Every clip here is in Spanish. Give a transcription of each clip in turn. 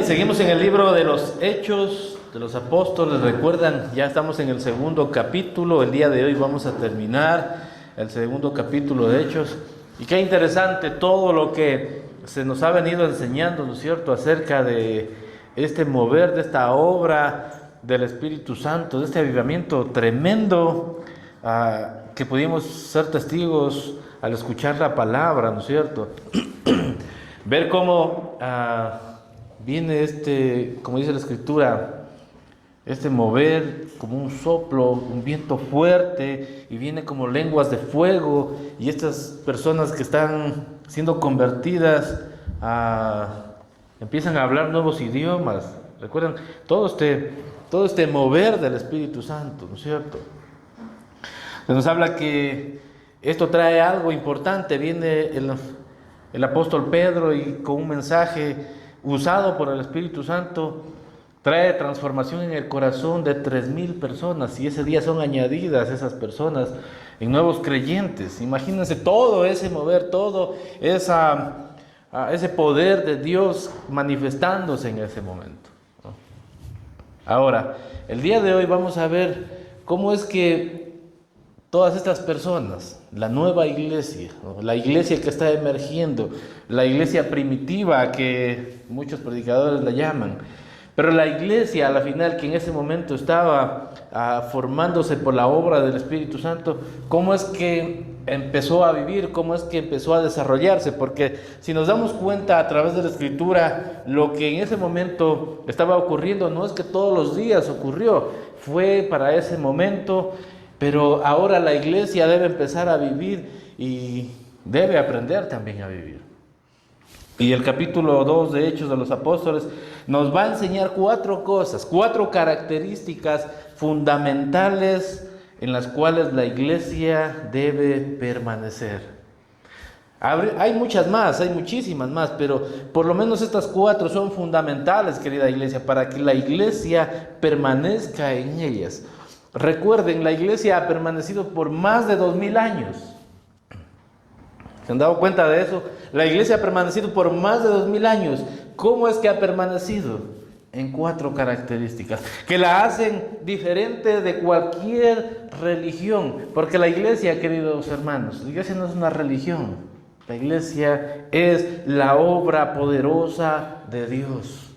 seguimos en el libro de los Hechos de los Apóstoles. Recuerdan, ya estamos en el segundo capítulo. El día de hoy vamos a terminar el segundo capítulo de Hechos. Y qué interesante todo lo que se nos ha venido enseñando, ¿no es cierto?, acerca de este mover, de esta obra del Espíritu Santo, de este avivamiento tremendo que pudimos ser testigos al escuchar la palabra, ¿no es cierto? Ver cómo viene como dice la Escritura, este mover como un soplo, un viento fuerte, y viene como lenguas de fuego, y estas personas que están siendo convertidas empiezan a hablar nuevos idiomas. Recuerden, todo este mover del Espíritu Santo, ¿no es cierto? Se nos habla que esto trae algo importante. Viene el apóstol Pedro y con un mensaje usado por el Espíritu Santo trae transformación en el corazón de 3,000 personas, y ese día son añadidas esas personas en nuevos creyentes. Imagínense todo ese mover, todo ese poder de Dios manifestándose en ese momento, ¿no? Ahora, el día de hoy vamos a ver cómo es que todas estas personas, la nueva iglesia, ¿no?, la iglesia que está emergiendo, la iglesia primitiva que muchos predicadores la llaman, pero la iglesia a la final que en ese momento estaba formándose por la obra del Espíritu Santo, ¿cómo es que empezó a vivir? ¿Cómo es que empezó a desarrollarse? Porque si nos damos cuenta a través de la Escritura, lo que en ese momento estaba ocurriendo no es que todos los días ocurrió, fue para ese momento, pero ahora la iglesia debe empezar a vivir y debe aprender también a vivir. Y el capítulo 2 de Hechos de los Apóstoles nos va a enseñar 4 cosas, 4 características fundamentales en las cuales la iglesia debe permanecer. Hay muchas más, hay muchísimas más, pero por lo menos estas 4 son fundamentales, querida iglesia, para que la iglesia permanezca en ellas. Recuerden, la iglesia ha permanecido por más de 2,000 años. ¿Se han dado cuenta de eso? La iglesia ha permanecido por más de 2,000 años. ¿Cómo es que ha permanecido? En 4 características que la hacen diferente de cualquier religión. Porque la iglesia, queridos hermanos, la iglesia no es una religión. La iglesia es la obra poderosa de Dios.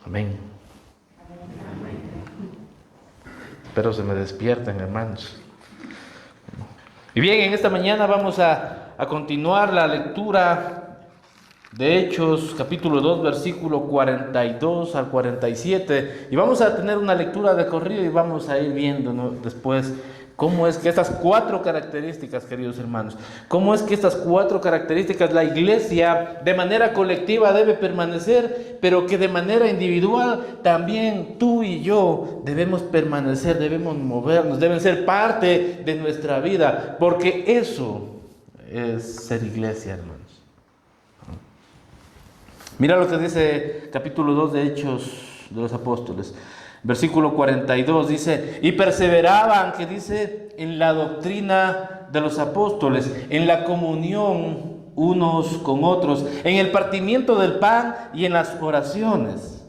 Amén. Espero se me despierten, hermanos. Y bien, en esta mañana vamos a continuar la lectura de Hechos, capítulo 2, versículo 42 al 47. Y vamos a tener una lectura de corrido y vamos a ir viendo, ¿no?, después cómo es que estas 4 características, queridos hermanos, cómo es que estas 4 características la iglesia de manera colectiva debe permanecer, pero que de manera individual también tú y yo debemos permanecer, debemos movernos, deben ser parte de nuestra vida, porque eso es ser iglesia, hermanos. Mira lo que dice capítulo 2 de Hechos de los Apóstoles. Versículo 42 dice, y perseveraban, que dice, en la doctrina de los apóstoles, en la comunión unos con otros, en el partimiento del pan y en las oraciones.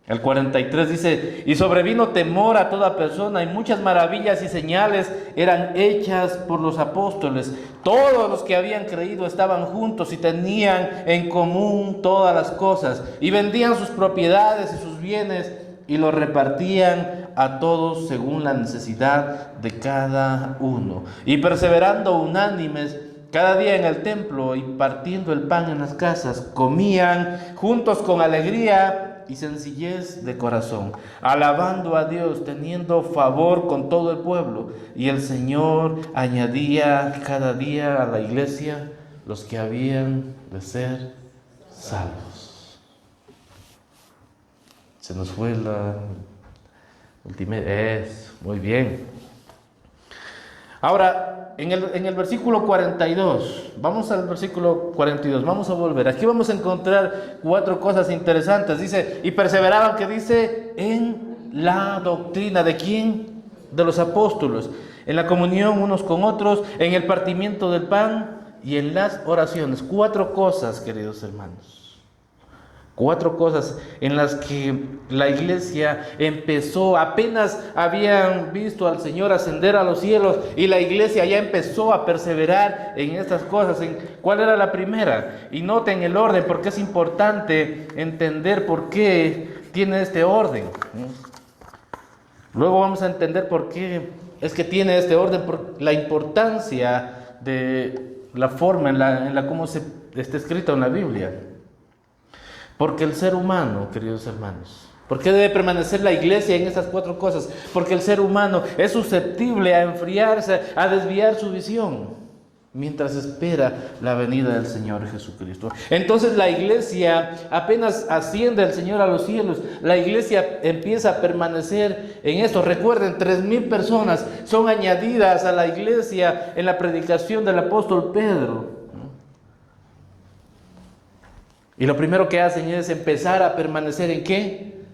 El 43 dice, y sobrevino temor a toda persona, y muchas maravillas y señales eran hechas por los apóstoles. Todos los que habían creído estaban juntos y tenían en común todas las cosas, y vendían sus propiedades y sus bienes, y lo repartían a todos según la necesidad de cada uno. Y perseverando unánimes cada día en el templo y partiendo el pan en las casas, comían juntos con alegría y sencillez de corazón, alabando a Dios, teniendo favor con todo el pueblo. Y el Señor añadía cada día a la iglesia los que habían de ser salvos. Se nos fue la última. Muy bien. Ahora, en el versículo 42, vamos al versículo 42, vamos a volver. Aquí vamos a encontrar 4 cosas interesantes. Dice, y perseveraban, que dice, en la doctrina. ¿De quién? De los apóstoles. En la comunión unos con otros, en el partimiento del pan y en las oraciones. 4 cosas, queridos hermanos. 4 cosas en las que la iglesia empezó. Apenas habían visto al Señor ascender a los cielos y la iglesia ya empezó a perseverar en estas cosas. ¿Cuál era la primera? Y noten el orden, porque es importante entender por qué tiene este orden. Luego vamos a entender por qué es que tiene este orden, por la importancia de la forma en la cómo está escrito en la Biblia. Porque el ser humano, queridos hermanos, ¿por qué debe permanecer la iglesia en estas 4 cosas? Porque el ser humano es susceptible a enfriarse, a desviar su visión, mientras espera la venida del Señor Jesucristo. Entonces la iglesia, apenas asciende el Señor a los cielos, la iglesia empieza a permanecer en esto. Recuerden, 3,000 personas son añadidas a la iglesia en la predicación del apóstol Pedro. Y lo primero que hacen es empezar a permanecer ¿en qué?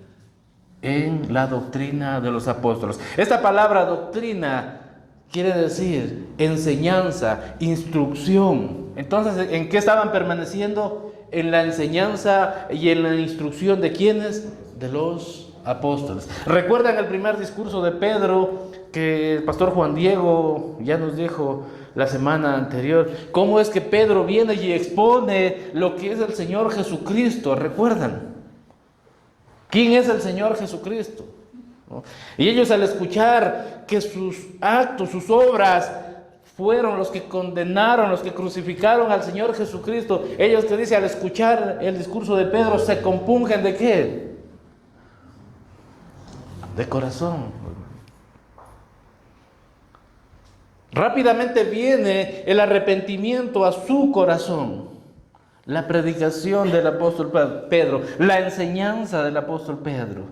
En la doctrina de los apóstoles. Esta palabra doctrina quiere decir enseñanza, instrucción. Entonces, ¿en qué estaban permaneciendo? En la enseñanza y en la instrucción de ¿quiénes? De los apóstoles. ¿Recuerdan el primer discurso de Pedro que el pastor Juan Diego ya nos dijo la semana anterior? ¿Cómo es que Pedro viene y expone lo que es el Señor Jesucristo? ¿Recuerdan? ¿Quién es el Señor Jesucristo? ¿No? Y ellos, al escuchar que sus actos, sus obras fueron los que condenaron, los que crucificaron al Señor Jesucristo, ellos, te dice, al escuchar el discurso de Pedro, se compungen ¿de qué? De corazón. Rápidamente viene el arrepentimiento a su corazón. La predicación del apóstol Pedro, la enseñanza del apóstol Pedro,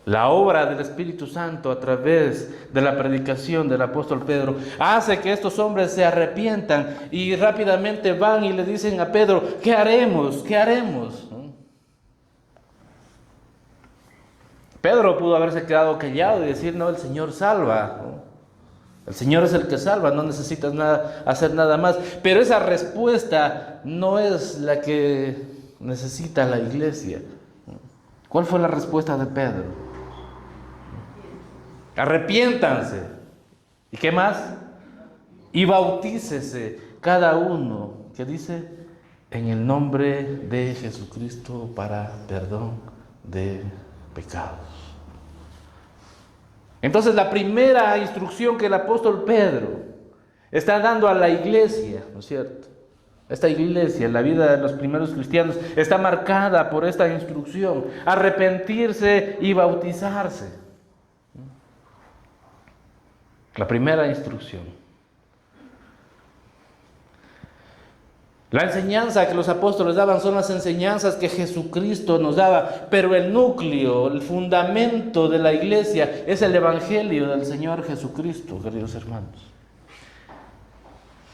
la obra del Espíritu Santo a través de la predicación del apóstol Pedro hace que estos hombres se arrepientan y rápidamente van y le dicen a Pedro: ¿qué haremos? ¿Qué haremos? Pedro pudo haberse quedado callado y decir: no, el Señor salva, ¿no? El Señor es el que salva, no necesitas hacer nada más. Pero esa respuesta no es la que necesita la iglesia. ¿Cuál fue la respuesta de Pedro? Arrepiéntanse. ¿Y qué más? Y bautícese cada uno, ¿qué dice? En el nombre de Jesucristo para perdón de pecados. Entonces, la primera instrucción que el apóstol Pedro está dando a la iglesia, ¿no es cierto? Esta iglesia, la vida de los primeros cristianos, está marcada por esta instrucción: arrepentirse y bautizarse. La primera instrucción. La enseñanza que los apóstoles daban son las enseñanzas que Jesucristo nos daba, pero el núcleo, el fundamento de la iglesia es el evangelio del Señor Jesucristo, queridos hermanos.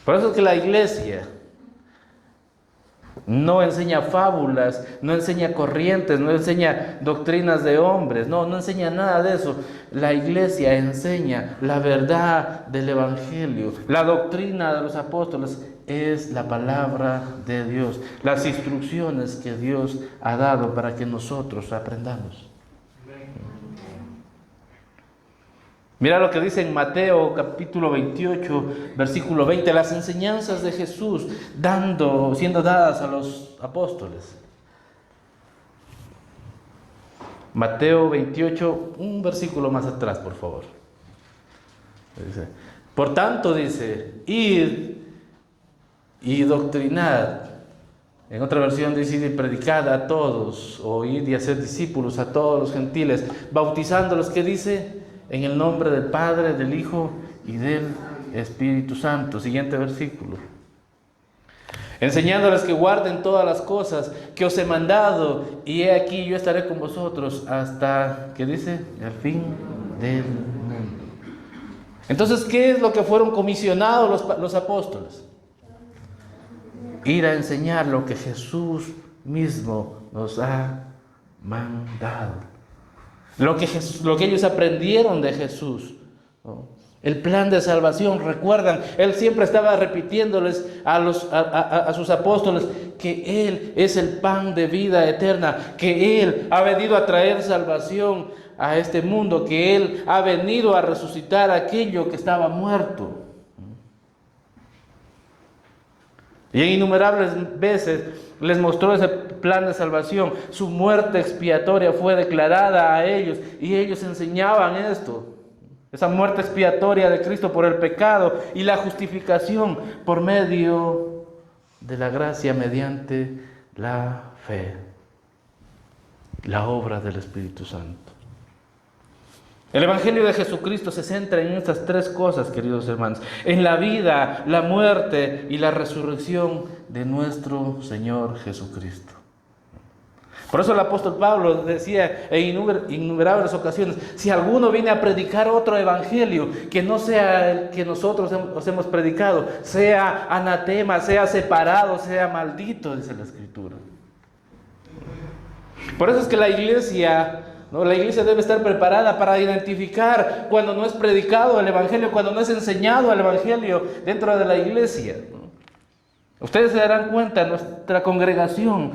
Por eso es que la iglesia no enseña fábulas, no enseña corrientes, no enseña doctrinas de hombres, no enseña nada de eso. La iglesia enseña la verdad del evangelio. La doctrina de los apóstoles es la palabra de Dios, las instrucciones que Dios ha dado para que nosotros aprendamos. Mira lo que dice en Mateo capítulo 28, versículo 20, las enseñanzas de Jesús siendo dadas a los apóstoles. Mateo 28, un versículo más atrás, por favor. Dice: por tanto, dice, id y doctrinad. En otra versión dice: id y predicad a todos, o id y hacer discípulos a todos los gentiles, bautizándolos, ¿qué dice? En el nombre del Padre, del Hijo y del Espíritu Santo. Siguiente versículo. Enseñándoles que guarden todas las cosas que os he mandado, y he aquí yo estaré con vosotros hasta, ¿qué dice? El fin del mundo. Entonces, ¿qué es lo que fueron comisionados los apóstoles? Ir a enseñar lo que Jesús mismo nos ha mandado. Lo que ellos aprendieron de Jesús, ¿no? El plan de salvación, recuerdan, Él siempre estaba repitiéndoles a sus apóstoles que Él es el pan de vida eterna, que Él ha venido a traer salvación a este mundo, que Él ha venido a resucitar aquello que estaba muerto. Y en innumerables veces les mostró ese plan de salvación. Su muerte expiatoria fue declarada a ellos y ellos enseñaban esto. Esa muerte expiatoria de Cristo por el pecado y la justificación por medio de la gracia mediante la fe, la obra del Espíritu Santo. El Evangelio de Jesucristo se centra en estas tres cosas, queridos hermanos: en la vida, la muerte y la resurrección de nuestro Señor Jesucristo. Por eso el apóstol Pablo decía en innumerables ocasiones: si alguno viene a predicar otro evangelio que no sea el que nosotros os hemos predicado, sea anatema, sea separado, sea maldito, dice la Escritura. Por eso es que la iglesia debe estar preparada para identificar cuando no es predicado el evangelio, cuando no es enseñado el evangelio dentro de la iglesia. Ustedes se darán cuenta, nuestra congregación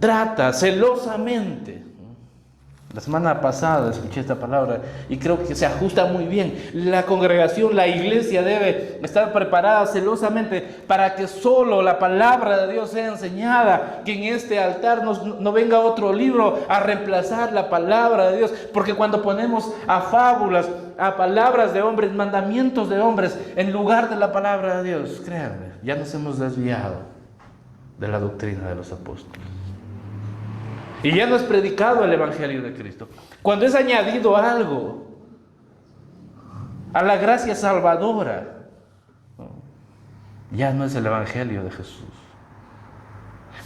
trata celosamente. La semana pasada escuché esta palabra y creo que se ajusta muy bien. La congregación, la iglesia debe estar preparada celosamente para que solo la palabra de Dios sea enseñada, que en este altar no venga otro libro a reemplazar la palabra de Dios, porque cuando ponemos a fábulas, a palabras de hombres, mandamientos de hombres en lugar de la palabra de Dios, créanme, ya nos hemos desviado de la doctrina de los apóstoles. Y ya no es predicado el Evangelio de Cristo. Cuando es añadido algo a la gracia salvadora, ya no es el Evangelio de Jesús.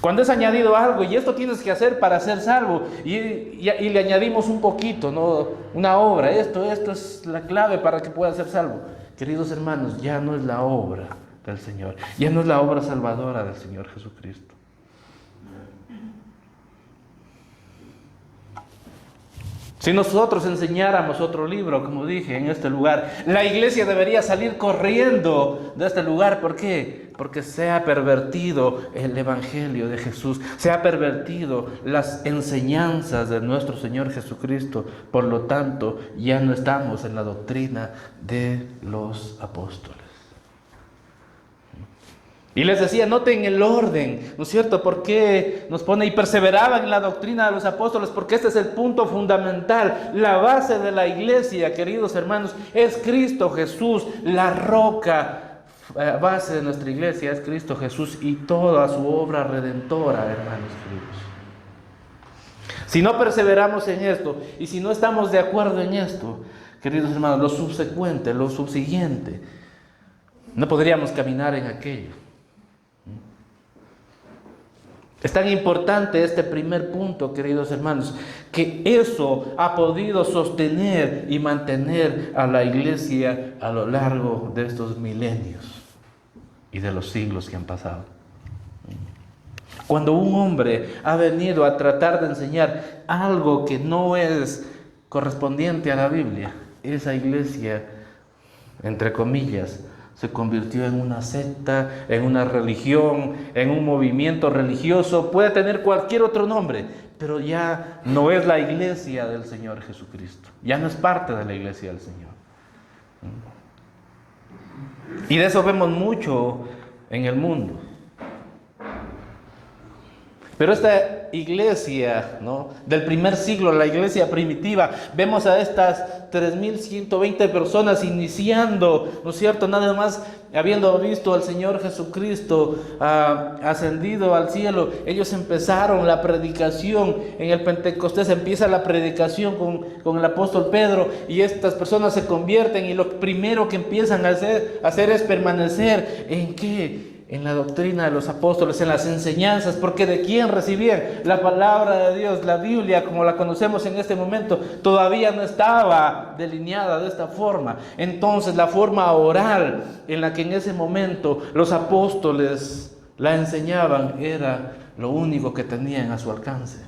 Cuando es añadido algo, y esto tienes que hacer para ser salvo, y le añadimos un poquito, ¿no? Una obra, esto es la clave para que puedas ser salvo. Queridos hermanos, ya no es la obra del Señor, ya no es la obra salvadora del Señor Jesucristo. Si nosotros enseñáramos otro libro, como dije, en este lugar, la iglesia debería salir corriendo de este lugar. ¿Por qué? Porque se ha pervertido el Evangelio de Jesús, se ha pervertido las enseñanzas de nuestro Señor Jesucristo. Por lo tanto, ya no estamos en la doctrina de los apóstoles. Y les decía, noten el orden, ¿no es cierto? ¿Por qué nos pone y perseveraban en la doctrina de los apóstoles? Porque este es el punto fundamental, la base de la iglesia, queridos hermanos, es Cristo Jesús, la roca base de nuestra iglesia es Cristo Jesús y toda su obra redentora, hermanos queridos. Si no perseveramos en esto y si no estamos de acuerdo en esto, queridos hermanos, lo subsecuente, lo subsiguiente, no podríamos caminar en aquello. Es tan importante este primer punto, queridos hermanos, que eso ha podido sostener y mantener a la iglesia a lo largo de estos milenios y de los siglos que han pasado. Cuando un hombre ha venido a tratar de enseñar algo que no es correspondiente a la Biblia, esa iglesia, entre comillas, se convirtió en una secta, en una religión, en un movimiento religioso. Puede tener cualquier otro nombre, pero ya no es la iglesia del Señor Jesucristo. Ya no es parte de la iglesia del Señor. Y de eso vemos mucho en el mundo. Pero esta iglesia, ¿no?, del primer siglo, la iglesia primitiva, vemos a estas 3.120 personas iniciando, ¿no es cierto?, nada más habiendo visto al Señor Jesucristo ascendido al cielo. Ellos empezaron la predicación. En el Pentecostés empieza la predicación con el apóstol Pedro, y estas personas se convierten, y lo primero que empiezan a hacer es permanecer ¿en qué? En la doctrina de los apóstoles, en las enseñanzas, porque ¿de quién recibían? La palabra de Dios, la Biblia, como la conocemos en este momento, todavía no estaba delineada de esta forma. Entonces, la forma oral en la que en ese momento los apóstoles la enseñaban era lo único que tenían a su alcance.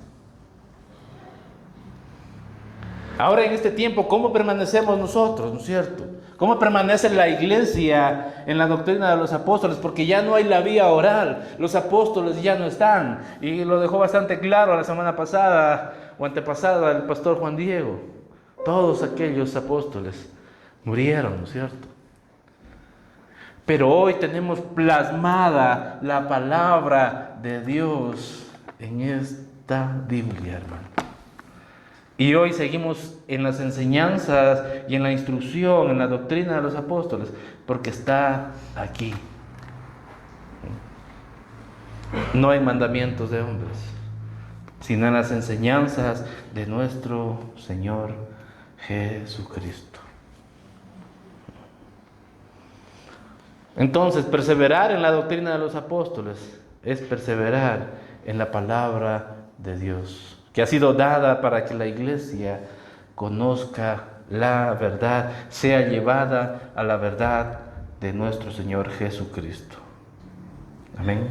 Ahora en este tiempo, ¿cómo permanecemos nosotros, no es cierto? ¿Cómo permanece la iglesia en la doctrina de los apóstoles? Porque ya no hay la vía oral, los apóstoles ya no están. Y lo dejó bastante claro la semana pasada o antepasada el pastor Juan Diego. Todos aquellos apóstoles murieron, ¿no es cierto? Pero hoy tenemos plasmada la palabra de Dios en esta Biblia, hermano. Y hoy seguimos en las enseñanzas y en la instrucción, en la doctrina de los apóstoles, porque está aquí. No hay mandamientos de hombres, sino en las enseñanzas de nuestro Señor Jesucristo. Entonces, perseverar en la doctrina de los apóstoles es perseverar en la palabra de Dios, que ha sido dada para que la iglesia conozca la verdad, sea llevada a la verdad de nuestro Señor Jesucristo. Amén.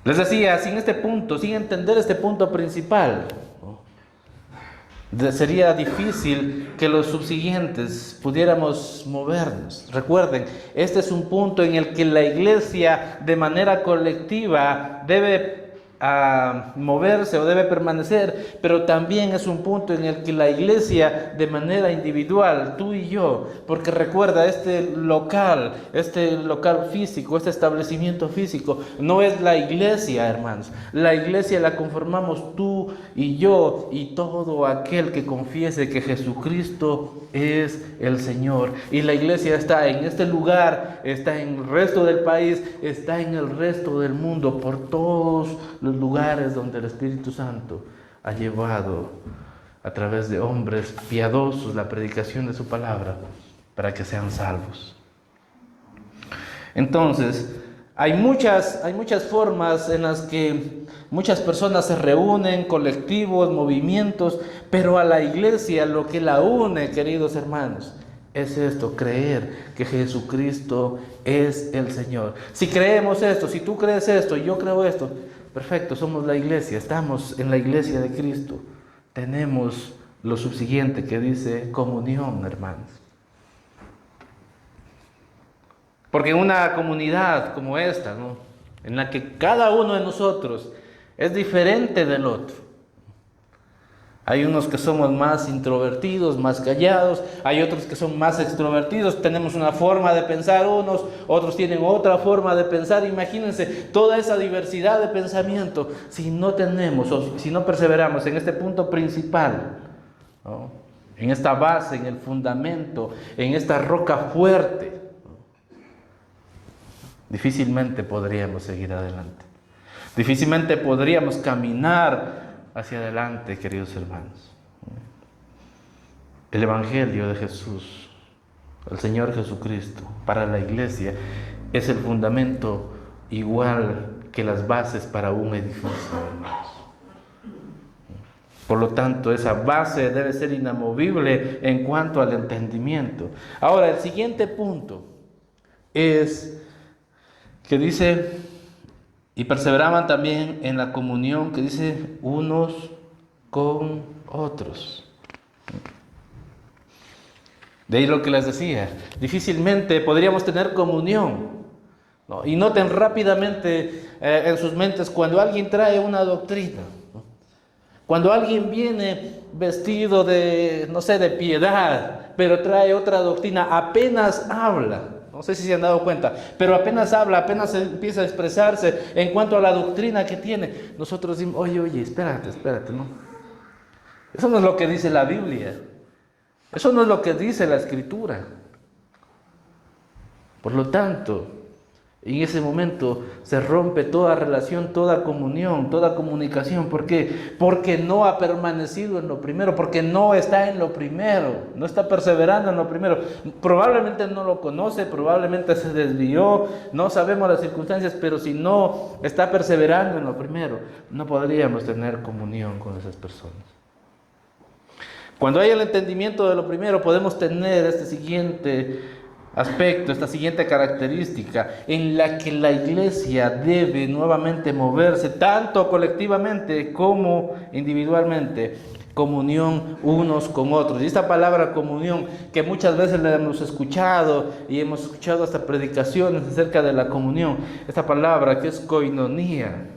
Les decía, sin entender este punto principal, sería difícil que los subsiguientes pudiéramos movernos. Recuerden, este es un punto en el que la iglesia de manera colectiva debe moverse o debe permanecer, pero también es un punto en el que la iglesia de manera individual, tú y yo, porque recuerda, este local físico, este establecimiento físico, no es la iglesia, hermanos. La iglesia la conformamos tú y yo y todo aquel que confiese que Jesucristo es el Señor. Y la iglesia está en este lugar, está en el resto del país, está en el resto del mundo, por todos los lugares donde el Espíritu Santo ha llevado a través de hombres piadosos la predicación de su palabra para que sean salvos. Entonces, hay muchas formas en las que muchas personas se reúnen, colectivos, movimientos, pero a la iglesia lo que la une, queridos hermanos, es esto: creer que Jesucristo es el Señor. Si creemos esto, si tú crees esto y yo creo esto, perfecto, somos la iglesia, estamos en la iglesia de Cristo. Tenemos lo subsiguiente que dice comunión, hermanos. Porque en una comunidad como esta, ¿no?, en la que cada uno de nosotros es diferente del otro. Hay unos que somos más introvertidos, más callados, hay otros que son más extrovertidos, tenemos una forma de pensar unos, otros tienen otra forma de pensar. Imagínense toda esa diversidad de pensamiento. Si no tenemos o si no perseveramos en este punto principal, ¿no?, en esta base, en el fundamento, en esta roca fuerte, difícilmente podríamos seguir adelante. Difícilmente podríamos caminar hacia adelante, queridos hermanos. El Evangelio de Jesús, el Señor Jesucristo, para la iglesia es el fundamento igual que las bases para un edificio, hermanos. Por lo tanto, esa base debe ser inamovible en cuanto al entendimiento. Ahora, el siguiente punto es que dice, y perseveraban también en la comunión, que dice, unos con otros. De ahí lo que les decía, difícilmente podríamos tener comunión, ¿no? Y noten rápidamente en sus mentes cuando alguien trae una doctrina, ¿no?, cuando alguien viene vestido de, no sé, de piedad, pero trae otra doctrina, apenas habla. No sé si se han dado cuenta, pero apenas habla, apenas empieza a expresarse en cuanto a la doctrina que tiene, nosotros decimos, oye, espérate, ¿no? Eso no es lo que dice la Biblia. Eso no es lo que dice la Escritura. Por lo tanto, en ese momento se rompe toda relación, toda comunión, toda comunicación. ¿Por qué? Porque no ha permanecido en lo primero, porque no está en lo primero, no está perseverando en lo primero. Probablemente no lo conoce, probablemente se desvió, no sabemos las circunstancias, pero si no está perseverando en lo primero, no podríamos tener comunión con esas personas. Cuando hay el entendimiento de lo primero, podemos tener este siguiente aspecto, esta siguiente característica en la que la iglesia debe nuevamente moverse, tanto colectivamente como individualmente, comunión unos con otros. Y esta palabra comunión, que muchas veces la hemos escuchado y hemos escuchado hasta predicaciones acerca de la comunión, esta palabra que es koinonía,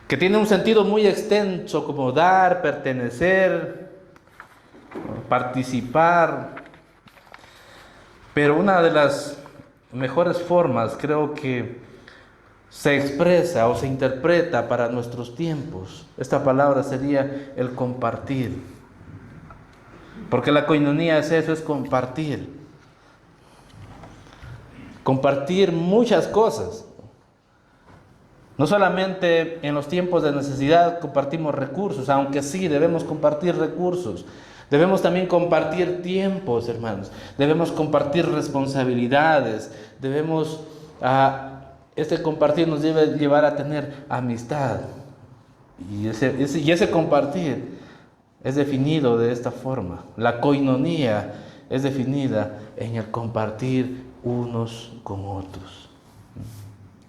que tiene un sentido muy extenso como dar, pertenecer, participar. Pero una de las mejores formas, creo que se expresa o se interpreta para nuestros tiempos, esta palabra sería el compartir. Porque la koinonía es eso, es compartir. Compartir muchas cosas. No solamente en los tiempos de necesidad compartimos recursos, aunque sí debemos compartir recursos. Debemos también compartir tiempos, hermanos. Debemos compartir responsabilidades. Este compartir nos debe llevar a tener amistad. Y ese compartir es definido de esta forma. La koinonía es definida en el compartir unos con otros.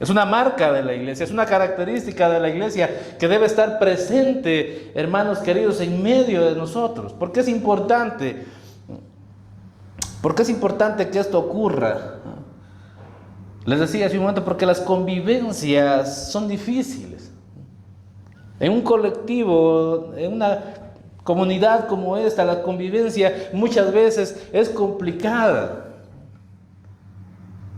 Es una marca de la iglesia, es una característica de la iglesia que debe estar presente, hermanos queridos, en medio de nosotros. ¿Por qué es importante? ¿Por qué es importante que esto ocurra? Les decía hace un momento, porque las convivencias son difíciles. En un colectivo, en una comunidad como esta, la convivencia muchas veces es complicada.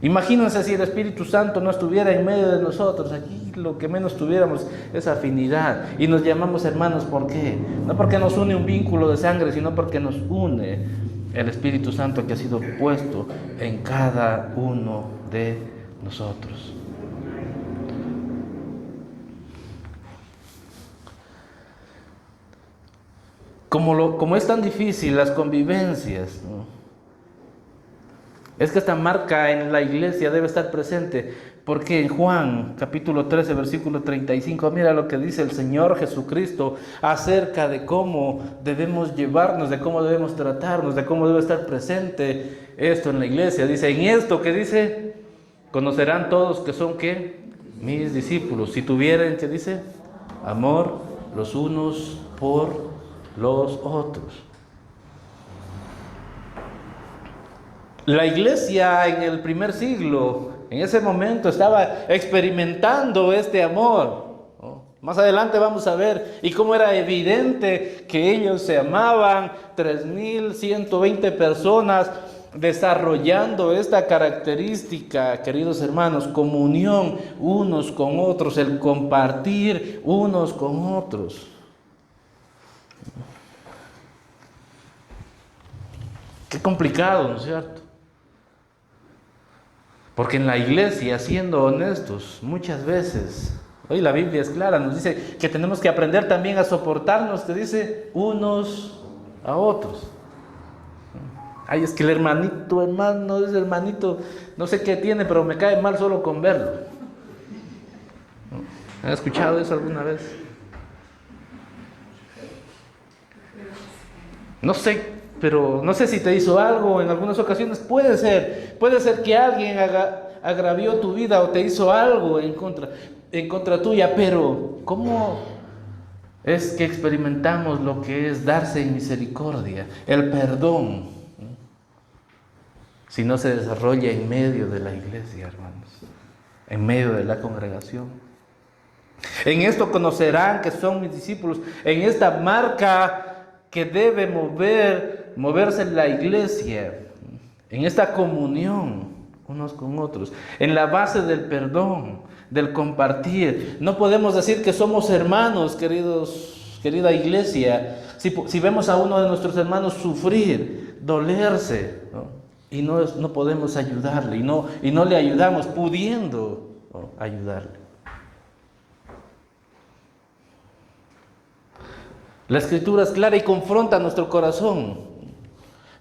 Imagínense si el Espíritu Santo no estuviera en medio de nosotros. Aquí lo que menos tuviéramos es afinidad. Y nos llamamos hermanos, ¿por qué? No porque nos une un vínculo de sangre, sino porque nos une el Espíritu Santo que ha sido puesto en cada uno de nosotros. Como es tan difícil las convivencias, ¿no? Es que esta marca en la iglesia debe estar presente, porque en Juan capítulo 13 versículo 35, mira lo que dice el Señor Jesucristo acerca de cómo debemos llevarnos, de cómo debemos tratarnos, de cómo debe estar presente esto en la iglesia. Dice, en esto que dice, conocerán todos que son, ¿qué? Mis discípulos, si tuvieren, ¿qué dice? Amor los unos por los otros. La iglesia en el primer siglo, en ese momento, estaba experimentando este amor. Más adelante vamos a ver y cómo era evidente que ellos se amaban, 3,120 personas desarrollando esta característica, queridos hermanos, comunión unos con otros, el compartir unos con otros. Qué complicado, ¿no es cierto? Porque en la iglesia, siendo honestos, muchas veces, hoy la Biblia es clara, nos dice que tenemos que aprender también a soportarnos, te dice, unos a otros. Ay, es que el hermanito, hermano, ese hermanito, no sé qué tiene, pero me cae mal solo con verlo. ¿Han escuchado eso alguna vez? No sé. Pero no sé si te hizo algo en algunas ocasiones. Puede ser que alguien agravió tu vida o te hizo algo en contra tuya, pero ¿cómo es que experimentamos lo que es darse en misericordia, el perdón, si no se desarrolla en medio de la iglesia, hermanos, en medio de la congregación? En esto conocerán que son mis discípulos, en esta marca que debe moverse en la iglesia, en esta comunión unos con otros, en la base del perdón, del compartir. No podemos decir que somos hermanos, querida iglesia, si vemos a uno de nuestros hermanos sufrir, dolerse, ¿no? Y no podemos ayudarle, y no le ayudamos pudiendo, ¿no?, ayudarle. La Escritura es clara y confronta nuestro corazón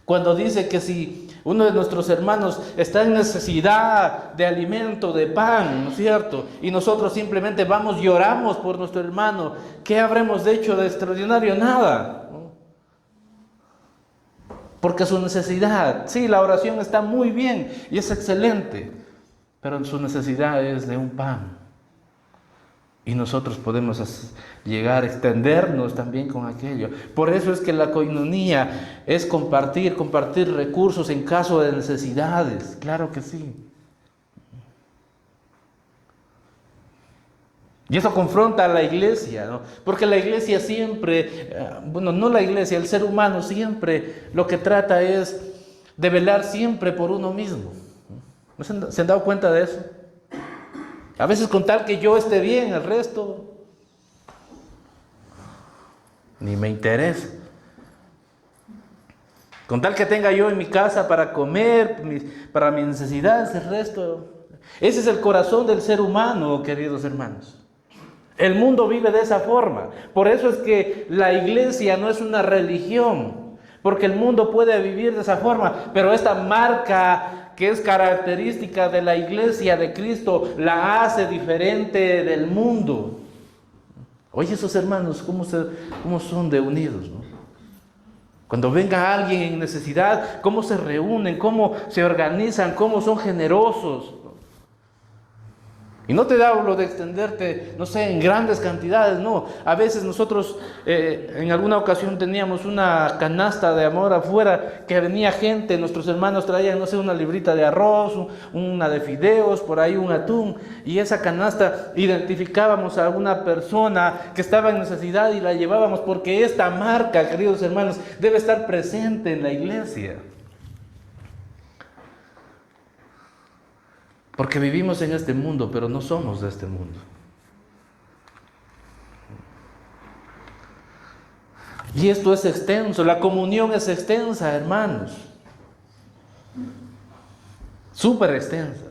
cuando dice que si uno de nuestros hermanos está en necesidad de alimento, de pan, ¿no es cierto? Y nosotros simplemente vamos, lloramos por nuestro hermano, ¿qué habremos hecho de extraordinario? Nada, ¿no? porque su necesidad, sí, la oración está muy bien y es excelente, pero su necesidad es de un pan. Y nosotros podemos llegar a extendernos también con aquello. Por eso es que la coinonía es compartir recursos en caso de necesidades. Claro que sí. Y eso confronta a la iglesia, ¿no? Porque la iglesia siempre, no la iglesia, el ser humano siempre lo que trata es de velar siempre por uno mismo. ¿No se han dado cuenta de eso? A veces con tal que yo esté bien, el resto ni me interesa. Con tal que tenga yo en mi casa para comer, para mis necesidades, el resto. Ese es el corazón del ser humano, queridos hermanos. El mundo vive de esa forma. Por eso es que la iglesia no es una religión, porque el mundo puede vivir de esa forma, pero esta marca que es característica de la iglesia de Cristo la hace diferente del mundo. Oye, esos hermanos, ¿cómo son de unidos, ¿no? Cuando venga alguien en necesidad, cómo se reúnen, cómo se organizan, cómo son generosos. Y no te hablo de extenderte, no sé, en grandes cantidades, no. A veces nosotros en alguna ocasión teníamos una canasta de amor afuera, que venía gente, nuestros hermanos traían, no sé, una librita de arroz, una de fideos, por ahí un atún. Y esa canasta identificábamos a alguna persona que estaba en necesidad y la llevábamos, porque esta marca, queridos hermanos, debe estar presente en la iglesia. Porque vivimos en este mundo, pero no somos de este mundo. Y esto es extenso, la comunión es extensa, hermanos. Súper extensa.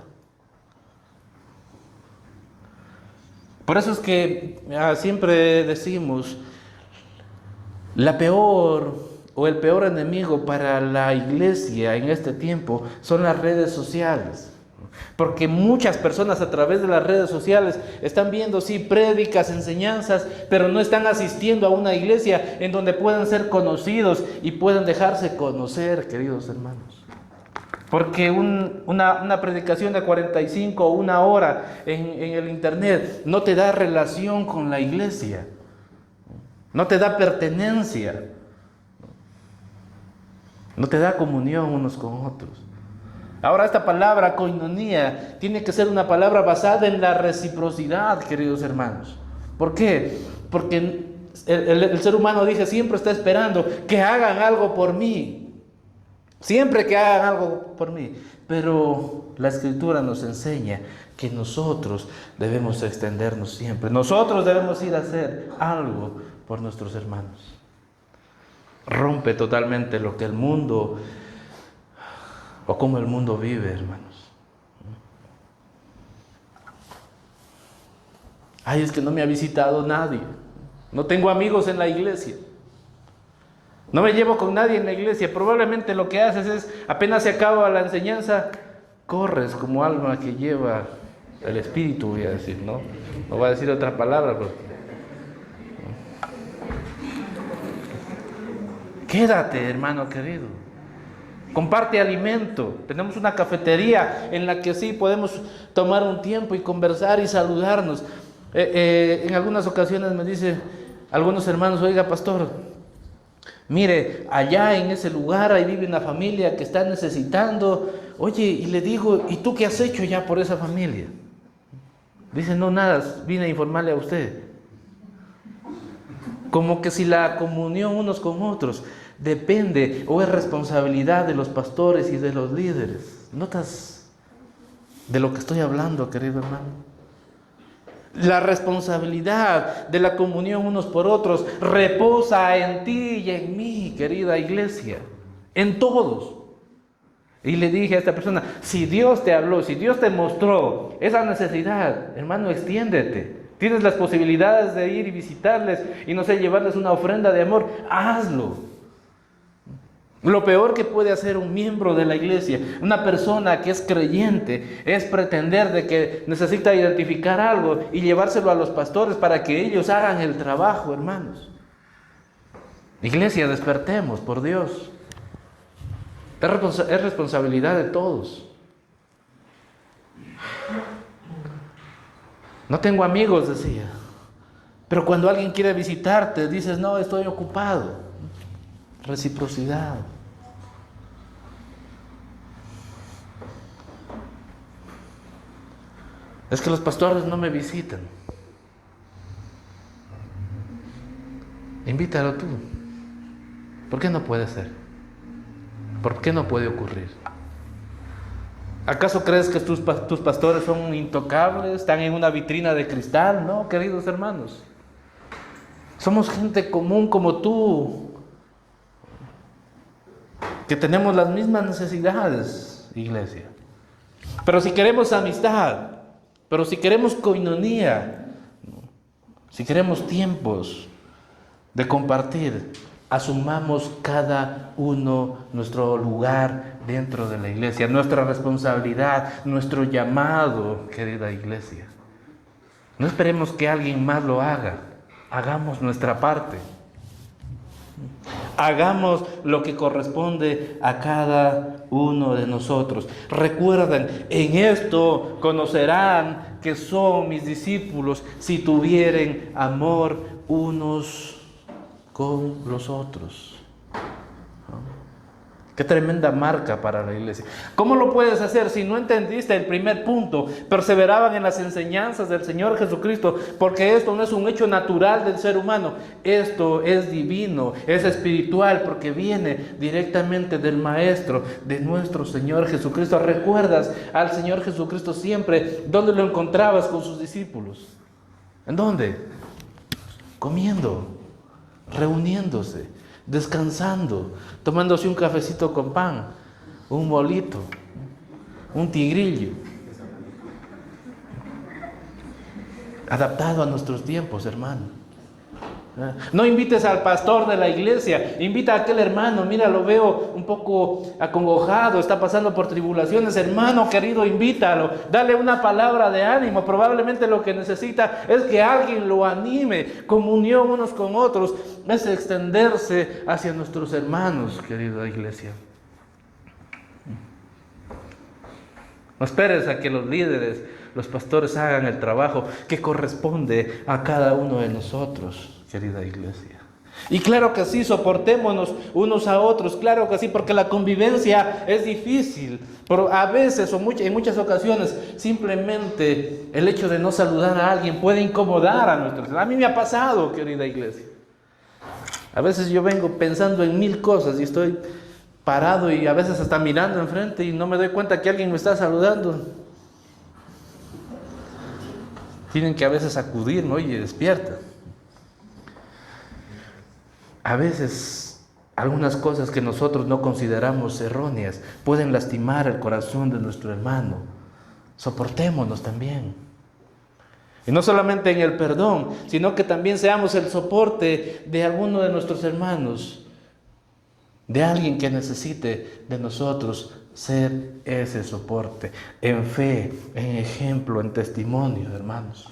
Por eso es que siempre decimos, el peor enemigo para la iglesia en este tiempo son las redes sociales. Porque muchas personas a través de las redes sociales están viendo, sí, prédicas, enseñanzas, pero no están asistiendo a una iglesia en donde puedan ser conocidos y puedan dejarse conocer, queridos hermanos. Porque una predicación de 45 o una hora en el internet no te da relación con la iglesia, no te da pertenencia, no te da comunión unos con otros. Ahora, esta palabra koinonía tiene que ser una palabra basada en la reciprocidad, queridos hermanos. ¿Por qué? Porque el ser humano, dije, siempre está esperando que hagan algo por mí. Siempre que hagan algo por mí. Pero la Escritura nos enseña que nosotros debemos extendernos siempre. Nosotros debemos ir a hacer algo por nuestros hermanos. Rompe totalmente lo que el mundo o cómo el mundo vive, hermanos. Ay, es que no me ha visitado nadie. No tengo amigos en la iglesia. No me llevo con nadie en la iglesia. Probablemente lo que haces es, apenas se acaba la enseñanza, corres como alma que lleva el espíritu, voy a decir, ¿no? No voy a decir otra palabra, pero quédate, hermano querido. Comparte alimento. Tenemos una cafetería en la que sí podemos tomar un tiempo y conversar y saludarnos. En algunas ocasiones me dicen algunos hermanos, oiga, pastor, mire, allá en ese lugar ahí vive una familia que está necesitando. Oye, y le digo, ¿y tú qué has hecho ya por esa familia? Dice, no, nada, vine a informarle a usted. Como que si la comunión unos con otros depende o es responsabilidad de los pastores y de los líderes. ¿Notas de lo que estoy hablando, querido hermano? La responsabilidad de la comunión unos por otros reposa en ti y en mí, querida iglesia, en todos. Y le dije a esta persona, si Dios te habló, si Dios te mostró esa necesidad, hermano, extiéndete. Tienes las posibilidades de ir y visitarles y no sé, llevarles una ofrenda de amor, hazlo. Lo peor que puede hacer un miembro de la iglesia, una persona que es creyente, es pretender de que necesita identificar algo y llevárselo a los pastores para que ellos hagan el trabajo, hermanos. Iglesia, despertemos, por Dios. Es responsabilidad de todos. No tengo amigos, decía. Pero cuando alguien quiere visitarte, dices, no, estoy ocupado. Reciprocidad. Es que los pastores no me visitan. Invítalo tú. ¿Por qué no puede ser? ¿Por qué no puede ocurrir? ¿Acaso crees que tus pastores son intocables? ¿Están en una vitrina de cristal? No, queridos hermanos. Somos gente común como tú, que tenemos las mismas necesidades, iglesia. Pero si queremos amistad, pero si queremos coinonía, si queremos tiempos de compartir, asumamos cada uno nuestro lugar dentro de la iglesia, nuestra responsabilidad, nuestro llamado, querida iglesia. No esperemos que alguien más lo haga, hagamos nuestra parte. Hagamos lo que corresponde a cada uno de nosotros. Recuerden, en esto conocerán que son mis discípulos si tuvieren amor unos con los otros. Qué tremenda marca para la iglesia. ¿Cómo lo puedes hacer si no entendiste el primer punto? Perseveraban en las enseñanzas del Señor Jesucristo, porque esto no es un hecho natural del ser humano. Esto es divino, es espiritual, porque viene directamente del Maestro, de nuestro Señor Jesucristo. ¿Recuerdas al Señor Jesucristo siempre? ¿Dónde lo encontrabas con sus discípulos? ¿En dónde? Comiendo, reuniéndose, descansando, tomándose un cafecito con pan, un molito, un tigrillo, adaptado a nuestros tiempos, hermano. No invites al pastor de la iglesia, invita a aquel hermano, mira, lo veo un poco acongojado, está pasando por tribulaciones, hermano querido, invítalo, dale una palabra de ánimo. Probablemente lo que necesita es que alguien lo anime. Comunión unos con otros es extenderse hacia nuestros hermanos, querida iglesia. No esperes a que los líderes, los pastores hagan el trabajo que corresponde a cada uno de nosotros, querida iglesia. Y claro que sí, soportémonos unos a otros, claro que sí, porque la convivencia es difícil. Pero a veces en muchas ocasiones simplemente el hecho de no saludar a alguien puede incomodar a nuestros. A mí me ha pasado, querida iglesia. A veces yo vengo pensando en mil cosas y estoy parado y a veces hasta mirando enfrente y no me doy cuenta que alguien me está saludando. Tienen que a veces acudirme, oye, despierta. A veces algunas cosas que nosotros no consideramos erróneas pueden lastimar el corazón de nuestro hermano. Soportémonos también. Y no solamente en el perdón, sino que también seamos el soporte de alguno de nuestros hermanos, de alguien que necesite de nosotros ser ese soporte, en fe, en ejemplo, en testimonio, hermanos.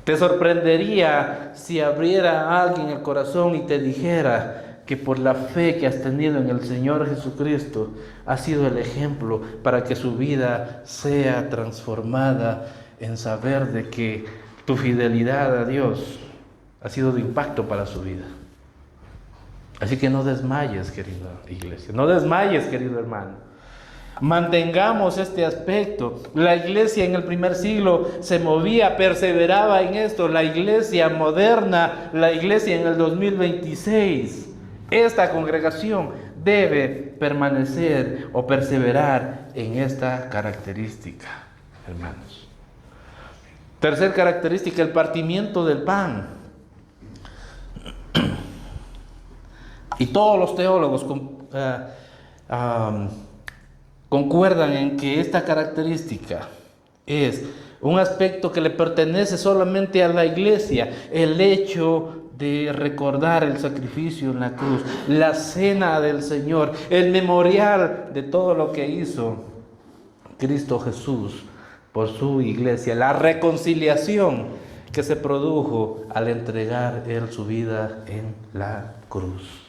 Te sorprendería si abriera alguien el corazón y te dijera que por la fe que has tenido en el Señor Jesucristo, ha sido el ejemplo para que su vida sea transformada en saber de que tu fidelidad a Dios ha sido de impacto para su vida. Así que no desmayes, querida iglesia, no desmayes, querido hermano. Mantengamos este aspecto. La iglesia en el primer siglo se movía, perseveraba en esto. La iglesia moderna, la iglesia en el 2026, esta congregación debe permanecer o perseverar en esta característica, hermanos. Tercer característica, el partimiento del pan. Y todos los teólogos concuerdan en que esta característica es un aspecto que le pertenece solamente a la iglesia, el hecho de recordar el sacrificio en la cruz, la cena del Señor, el memorial de todo lo que hizo Cristo Jesús por su iglesia, la reconciliación que se produjo al entregar Él su vida en la cruz.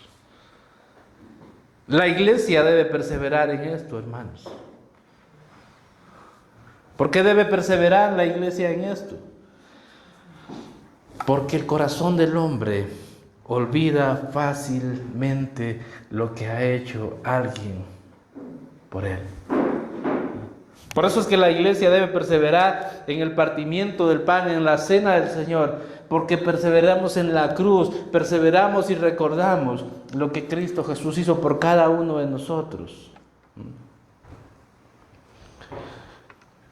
La iglesia debe perseverar en esto, hermanos. ¿Por qué debe perseverar la iglesia en esto? Porque el corazón del hombre olvida fácilmente lo que ha hecho alguien por él. Por eso es que la iglesia debe perseverar en el partimiento del pan, en la cena del Señor, porque perseveramos en la cruz, perseveramos y recordamos lo que Cristo Jesús hizo por cada uno de nosotros.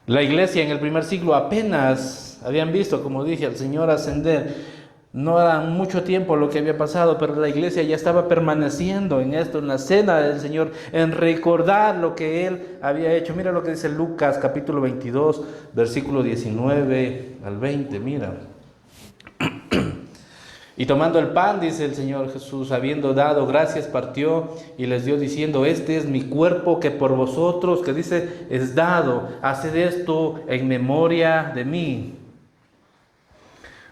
La iglesia en el primer siglo apenas habían visto, como dije, al Señor ascender. No era mucho tiempo lo que había pasado, pero la iglesia ya estaba permaneciendo en esto, en la cena del Señor, en recordar lo que Él había hecho. Mira lo que dice Lucas capítulo 22, versículo 19 al 20, mira. Y tomando el pan, dice el Señor Jesús, habiendo dado gracias, partió y les dio diciendo: este es mi cuerpo que por vosotros, que dice, es dado, haced esto en memoria de mí.